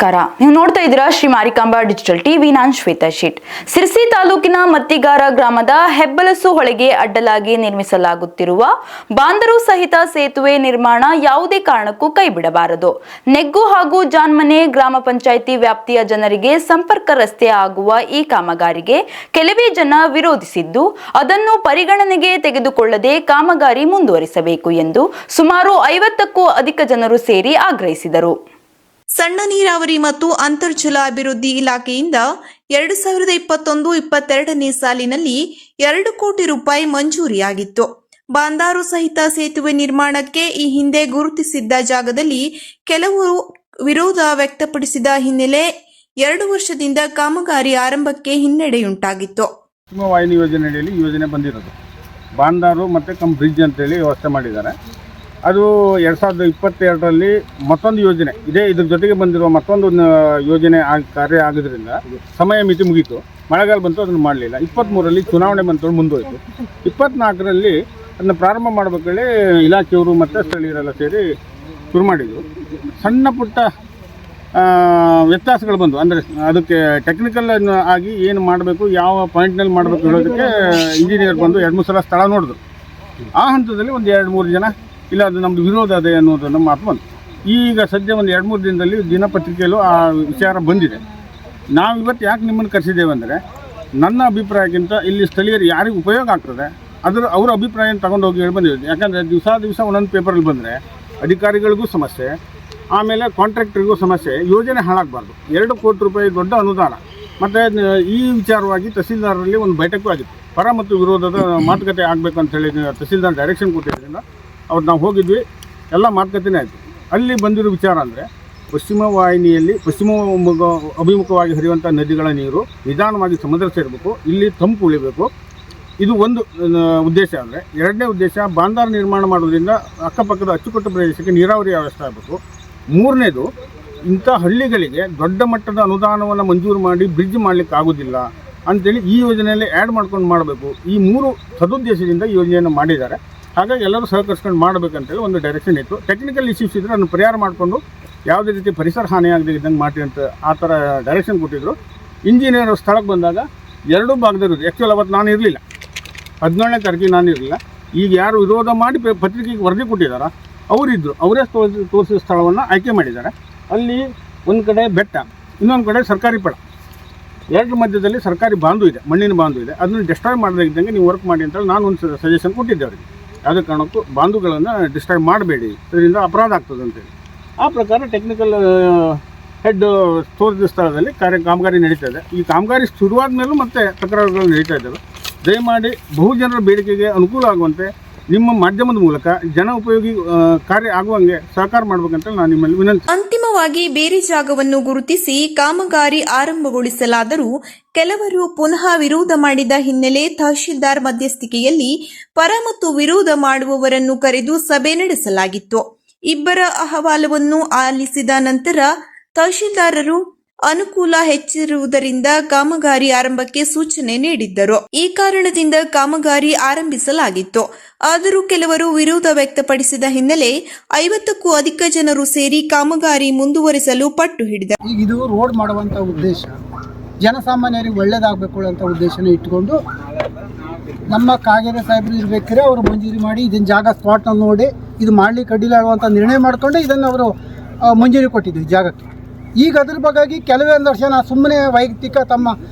ನಮಸ್ಕಾರ. ನೀವು ನೋಡ್ತಾ ಇದ್ದೀರಾ ಶ್ರೀ ಮಾರಿಕಾಂಬಾ ಡಿಜಿಟಲ್ ಟಿವಿ. ನಾನು ಶ್ವೇತಾ ಶೀಟ್. ಸಿರ್ಸಿ ತಾಲೂಕಿನ ಮತ್ತಿಗಾರ ಗ್ರಾಮದ ಹೆಬ್ಬಲಸು ಹೊಳೆಗೆ ಅಡ್ಡಲಾಗಿ ನಿರ್ಮಿಸಲಾಗುತ್ತಿರುವ ಬಾಂದರು ಸಹಿತ ಸೇತುವೆ ನಿರ್ಮಾಣ ಯಾವುದೇ ಕಾರಣಕ್ಕೂ ಕೈಬಿಡಬಾರದು. ನೆಗ್ಗು ಹಾಗೂ ಜಾನ್ಮನೆ ಗ್ರಾಮ ಪಂಚಾಯಿತಿ ವ್ಯಾಪ್ತಿಯ ಜನರಿಗೆ ಸಂಪರ್ಕ ರಸ್ತೆ ಆಗುವ ಈ ಕಾಮಗಾರಿಗೆ ಕೆಲವೇ ಜನ ವಿರೋಧಿಸಿದ್ದು, ಅದನ್ನು ಪರಿಗಣನೆಗೆ ತೆಗೆದುಕೊಳ್ಳದೆ ಕಾಮಗಾರಿ ಮುಂದುವರಿಸಬೇಕು ಎಂದು ಸುಮಾರು 50ಕ್ಕೂ ಅಧಿಕ ಜನರು ಸೇರಿ ಆಗ್ರಹಿಸಿದರು. ಸಣ್ಣ ನೀರಾವರಿ ಮತ್ತು ಅಂತರ್ಜಲ ಅಭಿವೃದ್ಧಿ ಇಲಾಖೆಯಿಂದ 2021-22ನೇ ಸಾಲಿನಲ್ಲಿ 2 ಕೋಟಿ ರೂಪಾಯಿ ಮಂಜೂರಿಯಾಗಿತ್ತು. ಬಾಂದಾರು ಸಹಿತ ಸೇತುವೆ ನಿರ್ಮಾಣಕ್ಕೆ ಈ ಹಿಂದೆ ಗುರುತಿಸಿದ್ದ ಜಾಗದಲ್ಲಿ ಕೆಲವರು ವಿರೋಧ ವ್ಯಕ್ತಪಡಿಸಿದ ಹಿನ್ನೆಲೆ 2 ವರ್ಷದಿಂದ ಕಾಮಗಾರಿ ಆರಂಭಕ್ಕೆ ಹಿನ್ನಡೆಯುಂಟಾಗಿತ್ತು. ವಾಹಿನಿ ಯೋಜನೆಯಲ್ಲಿ ಯೋಜನೆ ಬಂದಿರೋದು ಬಾಂದಾರು ಮತ್ತು ಬ್ರಿಡ್ಜ್ ಅಂತೇಳಿ ವ್ಯವಸ್ಥೆ ಮಾಡಿದ್ದಾರೆ. ಅದು 2022ರಲ್ಲಿ ಮತ್ತೊಂದು ಯೋಜನೆ ಇದೆ. ಇದ್ರ ಜೊತೆಗೆ ಬಂದಿರುವ ಮತ್ತೊಂದು ಯೋಜನೆ ಕಾರ್ಯ ಆಗೋದ್ರಿಂದ ಸಮಯ ಮಿತಿ ಮುಗೀತು. ಮಳೆಗಾಲ ಬಂತು, ಅದನ್ನು ಮಾಡಲಿಲ್ಲ. 23ರಲ್ಲಿ ಚುನಾವಣೆ ಬಂತು, ಮುಂದೋಯ್ತು. 24ರಲ್ಲಿ ಅದನ್ನು ಪ್ರಾರಂಭ ಮಾಡಬೇಕಾದ್ರೆ ಇಲಾಖೆಯವರು ಮತ್ತು ಸ್ಥಳೀಯರೆಲ್ಲ ಸೇರಿ ಶುರು ಮಾಡಿದರು. ಸಣ್ಣ ಪುಟ್ಟ ವ್ಯತ್ಯಾಸಗಳು ಬಂದು, ಅಂದರೆ ಅದಕ್ಕೆ ಟೆಕ್ನಿಕಲ್ ಆಗಿ ಏನು ಮಾಡಬೇಕು, ಯಾವ ಪಾಯಿಂಟ್ನಲ್ಲಿ ಮಾಡಬೇಕು ಹೇಳೋದಕ್ಕೆ ಇಂಜಿನಿಯರ್ ಬಂದು 2-3 ಸಲ ಸ್ಥಳ ನೋಡಿದ್ರು. ಆ ಹಂತದಲ್ಲಿ ಒಂದು 2-3 ಜನ ಇಲ್ಲ ಅದು ನಮ್ಮದು ವಿರೋಧ ಅದೇ ಅನ್ನೋದನ್ನು ಮಾತು ಬಂತು. ಈಗ ಸದ್ಯ ಒಂದು 2-3 ದಿನದಲ್ಲಿ ದಿನಪತ್ರಿಕೆಯಲ್ಲೂ ಆ ವಿಚಾರ ಬಂದಿದೆ. ನಾವು ಇವತ್ತು ಯಾಕೆ ನಿಮ್ಮನ್ನು ಕರೆಸಿದ್ದೇವೆ ಅಂದರೆ, ನನ್ನ ಅಭಿಪ್ರಾಯಕ್ಕಿಂತ ಇಲ್ಲಿ ಸ್ಥಳೀಯರು ಯಾರಿಗೆ ಉಪಯೋಗ ಆಗ್ತದೆ ಅವ್ರ ಅಭಿಪ್ರಾಯ ತಗೊಂಡೋಗಿ ಹೇಳಿ ಬಂದಿದೆ. ಯಾಕಂದರೆ ದಿವಸ ಒಂದೊಂದು ಪೇಪರಲ್ಲಿ ಬಂದರೆ ಅಧಿಕಾರಿಗಳಿಗೂ ಸಮಸ್ಯೆ, ಆಮೇಲೆ ಕಾಂಟ್ರಾಕ್ಟರಿಗೂ ಸಮಸ್ಯೆ. ಯೋಜನೆ ಹಾಳಾಗಬಾರ್ದು. 2 ಕೋಟಿ ರೂಪಾಯಿ ದೊಡ್ಡ ಅನುದಾನ. ಮತ್ತು ಈ ವಿಚಾರವಾಗಿ ತಹಸೀಲ್ದಾರರಲ್ಲಿ ಒಂದು ಬೈಠಕ್ಕೂ ಆಗಿತ್ತು. ಪರ ಮತ್ತು ವಿರೋಧದ ಮಾತುಕತೆ ಆಗಬೇಕು ಅಂತೇಳಿ ತಹಸೀಲ್ದಾರ್ ಡೈರೆಕ್ಷನ್ ಕೊಟ್ಟಿದ್ದರಿಂದ ಅವ್ರು ನಾವು ಹೋಗಿದ್ವಿ. ಎಲ್ಲ ಮಾತುಕತೆನೇ ಆಯಿತು. ಅಲ್ಲಿ ಬಂದಿರೋ ವಿಚಾರ ಅಂದರೆ, ಪಶ್ಚಿಮ ವಾಹಿನಿಯಲ್ಲಿ ಅಭಿಮುಖವಾಗಿ ಹರಿಯುವಂಥ ನದಿಗಳ ನೀರು ನಿಧಾನವಾಗಿ ಸಮುದ್ರ ಸೇರಬೇಕು, ಇಲ್ಲಿ ತಂಪು ಉಳಿಬೇಕು. ಇದು ಒಂದು ಉದ್ದೇಶ. ಅಂದರೆ ಎರಡನೇ ಉದ್ದೇಶ, ಬಾಂದಾರು ನಿರ್ಮಾಣ ಮಾಡೋದ್ರಿಂದ ಅಕ್ಕಪಕ್ಕದ ಅಚ್ಚುಕಟ್ಟು ಪ್ರದೇಶಕ್ಕೆ ನೀರಾವರಿ ವ್ಯವಸ್ಥೆ ಆಗಬೇಕು. ಮೂರನೇದು, ಇಂಥ ಹಳ್ಳಿಗಳಿಗೆ ದೊಡ್ಡ ಮಟ್ಟದ ಅನುದಾನವನ್ನು ಮಂಜೂರು ಮಾಡಿ ಬ್ರಿಡ್ಜ್ ಮಾಡಲಿಕ್ಕೆ ಆಗೋದಿಲ್ಲ ಅಂಥೇಳಿ ಈ ಯೋಜನೆಯಲ್ಲಿ ಆ್ಯಡ್ ಮಾಡ್ಕೊಂಡು ಮಾಡಬೇಕು. ಈ 3 ಸದುದ್ದೇಶದಿಂದ ಈ ಯೋಜನೆಯನ್ನು ಮಾಡಿದ್ದಾರೆ. ಹಾಗಾಗಿ ಎಲ್ಲರೂ ಸಹಕರಿಸ್ಕೊಂಡು ಮಾಡಬೇಕಂತೇಳಿ ಒಂದು ಡೈರೆಕ್ಷನ್ ಇತ್ತು. ಟೆಕ್ನಿಕಲ್ ಇಶ್ಯೂಸ್ ಇದ್ದರೆ ಅದನ್ನು ಪರಿಹಾರ ಮಾಡಿಕೊಂಡು ಯಾವುದೇ ರೀತಿ ಪರಿಸರ ಹಾನಿಯಾಗದೆ ಇದ್ದಂಗೆ ಮಾಡಿ ಅಂತ ಆ ಥರ ಡೈರೆಕ್ಷನ್ ಕೊಟ್ಟಿದ್ದರು. ಇಂಜಿನಿಯರ್ ಸ್ಥಳಕ್ಕೆ ಬಂದಾಗ 2 ಭಾಗದಲ್ಲಿರೋದು. ಆ್ಯಕ್ಚುಲಿ ಅವತ್ತು ನಾನು ಇರಲಿಲ್ಲ, 17ನೇ ತಾರೀಕಿಗೆ ನಾನು ಇರಲಿಲ್ಲ. ಈಗ ಯಾರು ವಿರೋಧ ಮಾಡಿ ಪತ್ರಿಕೆಗೆ ವರದಿ ಕೊಟ್ಟಿದ್ದಾರೋ ಅವರಿದ್ದರು. ಅವರೇ ತೋರಿಸಿದ ಸ್ಥಳವನ್ನು ಆಯ್ಕೆ ಮಾಡಿದ್ದಾರೆ. ಅಲ್ಲಿ ಒಂದು ಕಡೆ ಬೆಟ್ಟ, ಇನ್ನೊಂದು ಕಡೆ ಸರ್ಕಾರಿ ಪಳ, 2 ಮಧ್ಯದಲ್ಲಿ ಸರ್ಕಾರಿ ಬಾಂಧು ಇದೆ, ಮಣ್ಣಿನ ಬಾಂಧು ಇದೆ. ಅದನ್ನು ಡಿಸ್ಟ್ರಾಯ್ ಮಾಡಬೇಕಿದ್ದಂಗೆ ನೀವು ವರ್ಕ್ ಮಾಡಿ ಅಂತೇಳಿ ನಾನು ಒಂದು ಸಜೆಷನ್ ಕೊಟ್ಟಿದ್ದೆ ಅವರಿಗೆ. ಯಾವುದೇ ಕಾರಣಕ್ಕೂ ಬಾಂಧುಗಳನ್ನು ಡಿಸ್ಟ್ರಾಯ್ ಮಾಡಬೇಡಿ, ಅದರಿಂದ ಅಪರಾಧ ಆಗ್ತದೆ ಅಂತೇಳಿ. ಆ ಪ್ರಕಾರ ಟೆಕ್ನಿಕಲ್ ಹೆಡ್ ತೋರಿಸಿದ ಸ್ಥಳದಲ್ಲಿ ಕಾಮಗಾರಿ ನಡೀತಾ ಇದೆ. ಈ ಕಾಮಗಾರಿ ಶುರುವಾದ ಮೇಲೂ ಮತ್ತೆ ತಕರಾರುಗಳು ನಡೀತಾ ಇದ್ದಾವೆ. ದಯಮಾಡಿ ಬಹುಜನರ ಬೇಡಿಕೆಗೆ ಅನುಕೂಲ ಆಗುವಂತೆ ನಿಮ್ಮ ಮಾಧ್ಯಮದ ಮೂಲಕ ಜನ ಉಪಯೋಗಿ ಕಾರ್ಯ ಆಗುವಂಗೆ ಸಹಕಾರ ಮಾಡಬೇಕಂತ ನಾನು ನಿಮ್ಮಲ್ಲಿ ವಿನಂತಿ. ಅಂತಿಮವಾಗಿ ಬೇರೆ ಜಾಗವನ್ನು ಗುರುತಿಸಿ ಕಾಮಗಾರಿ ಆರಂಭಗೊಳಿಸಲಾದರೂ ಕೆಲವರು ಪುನಃ ವಿರೋಧ ಮಾಡಿದ ಹಿನ್ನೆಲೆ ತಹಶೀಲ್ದಾರ್ ಮಧ್ಯಸ್ಥಿಕೆಯಲ್ಲಿ ಪರ ಮತ್ತು ವಿರೋಧ ಮಾಡುವವರನ್ನು ಕರೆದು ಸಭೆ ನಡೆಸಲಾಗಿತ್ತು. ಇಬ್ಬರ ಅಹವಾಲುವನ್ನು ಆಲಿಸಿದ ನಂತರ ತಹಶೀಲ್ದಾರರು ಅನುಕೂಲ ಹೆಚ್ಚಿರುವುದರಿಂದ ಕಾಮಗಾರಿ ಆರಂಭಕ್ಕೆ ಸೂಚನೆ ನೀಡಿದ್ದರು. ಈ ಕಾರಣದಿಂದ ಕಾಮಗಾರಿ ಆರಂಭಿಸಲಾಗಿತ್ತು. ಆದರೂ ಕೆಲವರು ವಿರೋಧ ವ್ಯಕ್ತಪಡಿಸಿದ ಹಿನ್ನೆಲೆ 50ಕ್ಕೂ ಅಧಿಕ ಜನರು ಸೇರಿ ಕಾಮಗಾರಿ ಮುಂದುವರಿಸಲು ಪಟ್ಟು ಹಿಡಿದರು. ಇದು ರೋಡ್ ಮಾಡುವಂಥ ಉದ್ದೇಶ ಜನಸಾಮಾನ್ಯರಿಗೆ ಒಳ್ಳೇದಾಗಬೇಕು ಅಂತ ಉದ್ದೇಶನ ಇಟ್ಕೊಂಡು ನಮ್ಮ ಕಾಗೇರಿ ಸಾಹೇಬರು ಇರಬೇಕಾದ್ರೆ ಅವರು ಮಂಜೂರಿ ಮಾಡಿ ಇದನ್ನ ಜಾಗ ಸ್ಪಾಟ್ನಲ್ಲಿ ನೋಡಿ ಇದು ಮಾಡಲಿಕ್ಕೆ ಅಡ್ಡಿಲ್ಲ ಆಗುವಂಥ ನಿರ್ಣಯ ಮಾಡಿಕೊಂಡು ಇದನ್ನು ಅವರು ಮಂಜೂರಿ ಕೊಟ್ಟಿದ್ದರು ಜಾಗಕ್ಕೆ. ಈಗ ಅದ್ರ ಬಗ್ಗೆ ಕೆಲವೇ ಒಂದು ವರ್ಷ ಸುಮ್ಮನೆ ವೈಯಕ್ತಿಕ ತಮ್ಮ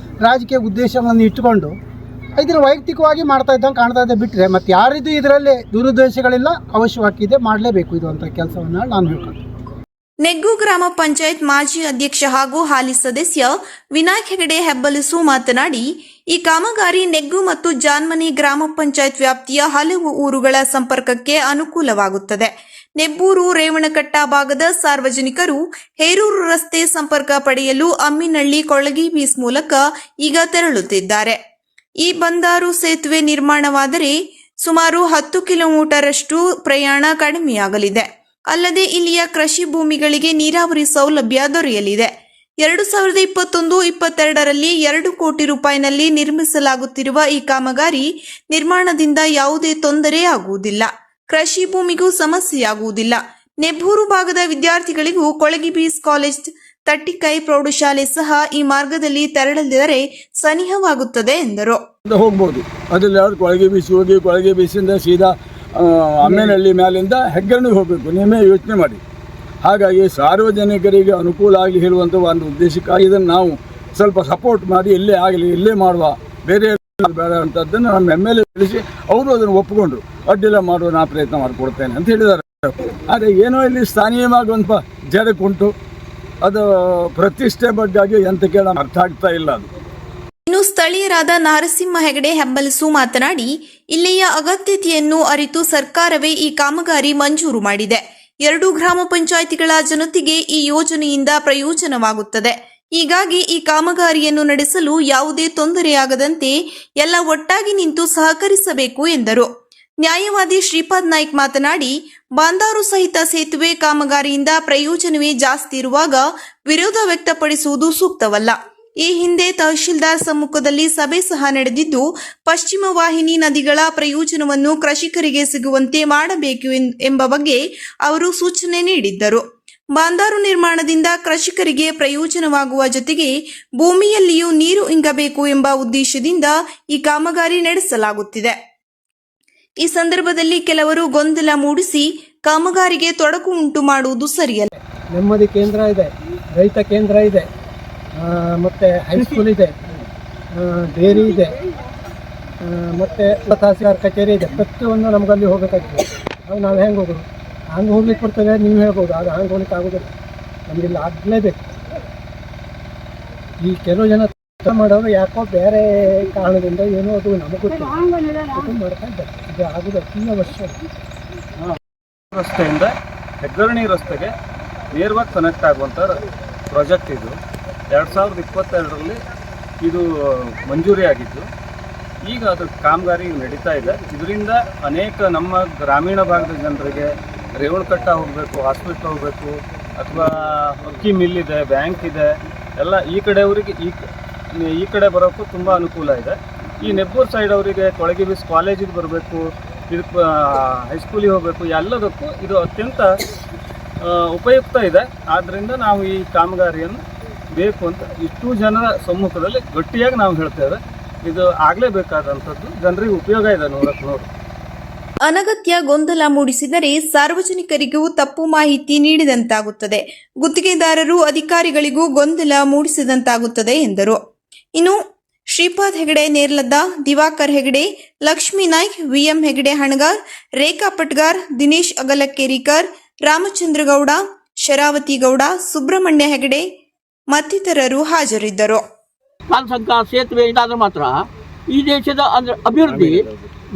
ರಾಜಕೀಯ ಉದ್ದೇಶಗಳನ್ನು ಇಟ್ಟುಕೊಂಡು ಇದರ ವೈಯಕ್ತಿಕವಾಗಿ ಮಾಡ್ತಾ ಇದ್ದಂಗೆ ಕಾಣ್ತಾ ಇದ್ದೆ ಬಿಟ್ಟರೆ ಮತ್ತು ಯಾರಿದ್ದು ಇದರಲ್ಲಿ ದುರುದ್ದೇಶಗಳಿಲ್ಲ. ಅವಶ್ಯವಾಗಿದೆ, ಮಾಡಲೇಬೇಕು ಇದು ಅಂತ ಕೆಲಸವನ್ನು ನಾನು ಹೇಳ್ಕೊಂಡು. ನೆಗ್ಗು ಗ್ರಾಮ ಪಂಚಾಯತ್ ಮಾಜಿ ಅಧ್ಯಕ್ಷ ಹಾಗೂ ಹಾಲಿ ಸದಸ್ಯ ವಿನಾಯಕ್ ಹೆಗಡೆ ಹೆಬ್ಬಲಸು ಮಾತನಾಡಿ, ಈ ಕಾಮಗಾರಿ ನೆಗ್ಗು ಮತ್ತು ಜಾನ್ಮನಿ ಗ್ರಾಮ ಪಂಚಾಯತ್ ವ್ಯಾಪ್ತಿಯ ಹಲವು ಊರುಗಳ ಸಂಪರ್ಕಕ್ಕೆ ಅನುಕೂಲವಾಗುತ್ತದೆ. ನೆಬ್ಬೂರು ರೇವಣಕಟ್ಟ ಭಾಗದ ಸಾರ್ವಜನಿಕರು ಹೇರೂರು ರಸ್ತೆ ಸಂಪರ್ಕ ಪಡೆಯಲು ಅಮ್ಮಿನಹಳ್ಳಿ ಕೊಳಗಿ ಬೀಸ್ ಮೂಲಕ ಈಗ ತೆರಳುತ್ತಿದ್ದಾರೆ. ಈ ಬಂದಾರು ಸೇತುವೆ ನಿರ್ಮಾಣವಾದರೆ ಸುಮಾರು 10 ಕಿಲೋಮೀಟರ್ ಅಷ್ಟು ಪ್ರಯಾಣ ಕಡಿಮೆಯಾಗಲಿದೆ. ಅಲ್ಲದೆ ಇಲ್ಲಿಯ ಕೃಷಿ ಭೂಮಿಗಳಿಗೆ ನೀರಾವರಿ ಸೌಲಭ್ಯ ದೊರೆಯಲಿದೆ. 2021-22ರಲ್ಲಿ 2 ಕೋಟಿ ರೂಪಾಯಿನಲ್ಲಿ ನಿರ್ಮಿಸಲಾಗುತ್ತಿರುವ ಈ ಕಾಮಗಾರಿ ನಿರ್ಮಾಣದಿಂದ ಯಾವುದೇ ತೊಂದರೆ ಆಗುವುದಿಲ್ಲ. ಕೃಷಿ ಭೂಮಿಗೂ ಸಮಸ್ಯೆಯಾಗುವುದಿಲ್ಲ. ನೆಬ್ಬೂರು ಭಾಗದ ವಿದ್ಯಾರ್ಥಿಗಳಿಗೂ ಕೊಳಗಿ ಬೀಸ್ ಕಾಲೇಜ್ ತಟ್ಟಿಕೈ ಪ್ರೌಢಶಾಲೆ ಸಹ ಈ ಮಾರ್ಗದಲ್ಲಿ ತೆರಳಲಿದರೆ ಸನಿಹವಾಗುತ್ತದೆ ಎಂದರು. ಹೋಗ್ಬೋದು. ಅದ್ರಲ್ಲಿ ಯಾರು ಕೊಳಗೆ ಬೀಸಿ ಹೋಗಿ ಕೊಳಗೆ ಬೀಸಿಂದ ಸೀದಾ ಅಮ್ಮೇನಹಳ್ಳಿ ಮ್ಯಾಲಿಂದ ಹೆಗ್ಗಣ್ಣಿಗೆ ಹೋಗಬೇಕು. ನೀವೇ ಯೋಚನೆ ಮಾಡಿ. ಹಾಗಾಗಿ ಸಾರ್ವಜನಿಕರಿಗೆ ಅನುಕೂಲ ಆಗಿ ಹೇಳುವಂಥ ಒಂದು ಉದ್ದೇಶಕ್ಕಾಗಿ ಇದನ್ನು ನಾವು ಸ್ವಲ್ಪ ಸಪೋರ್ಟ್ ಮಾಡಿ ಇಲ್ಲೇ ಆಗಲಿ ಇಲ್ಲೇ ಮಾಡುವ, ಬೇರೆ ಬೇಡ ಅಂತದ್ದನ್ನು ನಮ್ಮ MLA ತಿಳಿಸಿ ಅವರು ಅದನ್ನು ಒಪ್ಪಿಕೊಂಡ್ರು. ಅಡ್ಡಿಲ್ಲ ಮಾಡುವ ನಾ ಪ್ರಯತ್ನ ಮಾಡಿಕೊಡ್ತೇನೆ ಅಂತ ಹೇಳಿದ್ದಾರೆ. ಆದರೆ ಏನೋ ಇಲ್ಲಿ ಸ್ಥಾನೀಯವಾಗಿ ಒಂದು ಜಡಕ್ಕುಂಟು, ಅದು ಪ್ರತಿಷ್ಠೆ ಬಗ್ಗಾಗಿ ಎಂತ ಕೇಳ ಅರ್ಥ ಆಗ್ತಾ ಇಲ್ಲ. ಅದು ಇನ್ನು ಸ್ಥಳೀಯರಾದ ನರಸಿಂಹ ಹೆಗಡೆ ಹೆಬ್ಬಲಸು ಮಾತನಾಡಿ, ಇಲ್ಲಿಯ ಅಗತ್ಯತೆಯನ್ನು ಅರಿತು ಸರ್ಕಾರವೇ ಈ ಕಾಮಗಾರಿ ಮಂಜೂರು ಮಾಡಿದೆ. 2 ಗ್ರಾಮ ಪಂಚಾಯಿತಿಗಳ ಜನತೆಗೆ ಈ ಯೋಜನೆಯಿಂದ ಪ್ರಯೋಜನವಾಗುತ್ತದೆ. ಹೀಗಾಗಿ ಈ ಕಾಮಗಾರಿಯನ್ನು ನಡೆಸಲು ಯಾವುದೇ ತೊಂದರೆಯಾಗದಂತೆ ಎಲ್ಲ ಒಟ್ಟಾಗಿ ನಿಂತು ಸಹಕರಿಸಬೇಕು ಎಂದರು. ನ್ಯಾಯವಾದಿ ಶ್ರೀಪಾದ್ ನಾಯ್ಕ್ ಮಾತನಾಡಿ, ಬಾಂದಾರು ಸಹಿತ ಸೇತುವೆ ಕಾಮಗಾರಿಯಿಂದ ಪ್ರಯೋಜನವೇ ಜಾಸ್ತಿ ಇರುವಾಗ ವಿರೋಧ ವ್ಯಕ್ತಪಡಿಸುವುದು ಸೂಕ್ತವಲ್ಲ. ಈ ಹಿಂದೆ ತಹಶೀಲ್ದಾರ್ ಸಮ್ಮುಖದಲ್ಲಿ ಸಭೆ ಸಹ ನಡೆದಿದ್ದು, ಪಶ್ಚಿಮ ವಾಹಿನಿ ನದಿಗಳ ಪ್ರಯೋಜನವನ್ನು ಕೃಷಿಕರಿಗೆ ಸಿಗುವಂತೆ ಮಾಡಬೇಕು ಎಂಬ ಬಗ್ಗೆ ಅವರು ಸೂಚನೆ ನೀಡಿದ್ದರು. ಬಾಂದಾರು ನಿರ್ಮಾಣದಿಂದ ಕೃಷಿಕರಿಗೆ ಪ್ರಯೋಜನವಾಗುವ ಜೊತೆಗೆ ಭೂಮಿಯಲ್ಲಿಯೂ ನೀರು ಇಂಗಬೇಕು ಎಂಬ ಉದ್ದೇಶದಿಂದ ಈ ಕಾಮಗಾರಿ ನಡೆಸಲಾಗುತ್ತಿದೆ. ಈ ಸಂದರ್ಭದಲ್ಲಿ ಕೆಲವರು ಗೊಂದಲ ಮೂಡಿಸಿ ಕಾಮಗಾರಿಗೆ ತೊಡಕು ಉಂಟು ಮಾಡುವುದು ಸರಿಯಲ್ಲ. ನೆಮ್ಮದಿ ಕೇಂದ್ರ ಇದೆ, ರೈತ ಕೇಂದ್ರ ಇದೆ, ಮತ್ತು ಹೈಸ್ಕೂಲ್ ಇದೆ, ಡೇರಿ ಇದೆ, ಮತ್ತು ತಹಸೀಲ್ದಾರ್ ಕಚೇರಿ ಇದೆ. ಪ್ರತಿಯೊಂದು ನಮಗಲ್ಲಿ ಹೋಗಬೇಕಾಗ್ತದೆ. ಅದು ನಾವು ಹೆಂಗೆ ಹೋಗೋದು? ಹಂಗೆ ಹೋಗ್ಲಿಕ್ಕೆ ಕೊಡ್ತೇವೆ ನೀವು ಹೇಳ್ಬೋದು, ಅದು ಹಂಗೆ ಹೋಗ್ಲಿಕ್ಕೆ ಆಗೋದಿಲ್ಲ. ನಮಗಿಲ್ಲಿ ಆಗಲೇಬೇಕು. ಈ ಕೆಲವು ಜನ ಮಾಡೋರು ಯಾಕೋ ಬೇರೆ ಕಾರಣದಿಂದ ಏನೋ ಅದು ನಮಗೆ ಗೊತ್ತಿಲ್ಲ ಮಾಡ್ತಾ ಇದ್ದಾರೆ. ಇದು ಆಗೋದು ಅತಿ ಅವಶ್ಯ. ರಸ್ತೆಯಿಂದ ಹೆಗ್ಗರಣಿ ರಸ್ತೆಗೆ ನೇರವಾಗಿ ಕನೆಕ್ಟ್ ಆಗುವಂಥ ಪ್ರಾಜೆಕ್ಟ್ ಇದು. 2022ರಲ್ಲಿ ಇದು ಮಂಜೂರಿ ಆಗಿದ್ದು, ಈಗ ಅದ್ರ ಕಾಮಗಾರಿ ನಡೀತಾ ಇದೆ. ಇದರಿಂದ ಅನೇಕ ನಮ್ಮ ಗ್ರಾಮೀಣ ಭಾಗದ ಜನರಿಗೆ ರೇವಣಕಟ್ಟ ಹೋಗಬೇಕು, ಹಾಸ್ಪಿಟ್ಲ್ ಹೋಗಬೇಕು, ಅಥವಾ ಅಕ್ಕಿ ಮಿಲ್ ಇದೆ, ಬ್ಯಾಂಕ್ ಇದೆ, ಎಲ್ಲ ಈ ಕಡೆಯವರಿಗೆ ಈ ಕಡೆ ಬರೋಕ್ಕೂ ತುಂಬ ಅನುಕೂಲ ಇದೆ. ಈ ನೆಬ್ಬೂರು ಸೈಡ್ ಅವರಿಗೆ ಕೊಳಗೆ ಬೀಸ್ ಕಾಲೇಜಿಗೆ ಬರಬೇಕು, ಇದಕ್ಕೆ ಹೈಸ್ಕೂಲಿಗೆ ಹೋಗಬೇಕು, ಎಲ್ಲದಕ್ಕೂ ಇದು ಅತ್ಯಂತ ಉಪಯುಕ್ತ ಇದೆ. ಆದ್ದರಿಂದ ನಾವು ಈ ಕಾಮಗಾರಿಯನ್ನು ಬೇಕು ಅಂತ ಇಷ್ಟು ಜನರ ಸಮ್ಮುಖದಲ್ಲಿ ಗಟ್ಟಿಯಾಗಿ ನಾವು ಹೇಳ್ತೇವೆ. ಇದು ಆಗಲೇಬೇಕಾದಂಥದ್ದು, ಜನರಿಗೆ ಉಪಯೋಗ ಇದೆ 100ಕ್ಕೆ 100. ಅನಗತ್ಯ ಗೊಂದಲ ಮೂಡಿಸಿದರೆ ಸಾರ್ವಜನಿಕರಿಗೂ ತಪ್ಪು ಮಾಹಿತಿ ನೀಡಿದಂತಾಗುತ್ತದೆ, ಗುತ್ತಿಗೆದಾರರು ಅಧಿಕಾರಿಗಳಿಗೂ ಗೊಂದಲ ಮೂಡಿಸಿದಂತಾಗುತ್ತದೆ ಎಂದರು. ಇನ್ನು ಶ್ರೀಪಾದ್ ಹೆಗಡೆ ನೇರ್ಲದ್ದ, ದಿವಾಕರ್ ಹೆಗಡೆ, ಲಕ್ಷ್ಮೀ ನಾಯ್ಕ್, VM ಹೆಗಡೆ ಹಣಗಾರ್, ರೇಖಾ ಪಟ್ಗಾರ್, ದಿನೇಶ್ ಅಗಲಕ್ಕೇರಿಕರ್, ರಾಮಚಂದ್ರ ಗೌಡ, ಶರಾವತಿ ಗೌಡ, ಸುಬ್ರಹ್ಮಣ್ಯ ಹೆಗಡೆ ಮತ್ತಿತರರು ಹಾಜರಿದ್ದರು. ಕಾಲ್ಸಂಕ ಸೇತುವೆ ಇದಾದ್ರೆ ಮಾತ್ರ ಈ ದೇಶದ ಅಂದರೆ ಅಭಿವೃದ್ಧಿ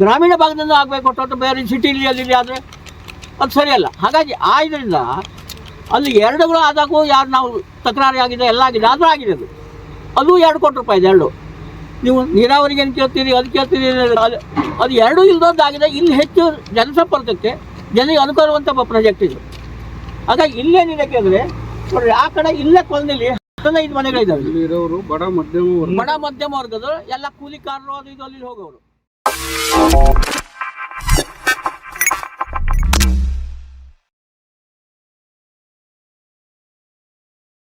ಗ್ರಾಮೀಣ ಭಾಗದಿಂದ ಆಗಬೇಕು ಹೊರತು ಬೇರೆ ಸಿಟಿಲಿ ಅಲ್ಲಿ ಆದರೆ ಅದು ಸರಿಯಲ್ಲ. ಹಾಗಾಗಿ ಇದರಿಂದ ಅಲ್ಲಿ 2ಗಳು ಆದಾಗೂ ಯಾರು ನಾವು ತಕರಾರಿ ಆಗಿದೆ ಎಲ್ಲ ಆಗಿದೆ, ಆದರೂ ಆಗಿದೆ. ಅದು 2 ಕೋಟಿ ರೂಪಾಯಿ ಇದೆ. 2 ನೀವು ನೀರಾವರಿಗೆ ಏನು ಕೇಳ್ತೀರಿ, ಅದು ಕೇಳ್ತೀರಿ, ಅದು 2 ಇಲ್ಲದೊಂದಾಗಿದೆ. ಇಲ್ಲಿ ಹೆಚ್ಚು ಜನಸಂಪರ್ಕಕ್ಕೆ ಜನರಿಗೆ ಅನುಕೂಲವಂಥ ಪ್ರಾಜೆಕ್ಟ್ ಇದು. ಹಾಗಾಗಿ ಇಲ್ಲೇನಿದೆ ಕೇಳಿದ್ರೆ ನೋಡ್ರಿ, ಆ ಕಡೆ ಇಲ್ಲೇ ಕೊಲದಲ್ಲಿ 15 ಮನೆಗಳಿದ್ದಾವೆ. ಇರೋರು ಬಡ ಮಧ್ಯಮ ವರ್ಗದವರು ಎಲ್ಲ ಕೂಲಿಕಾರರು ಅದು ಇದು ಅಲ್ಲಿ ಹೋಗೋರು.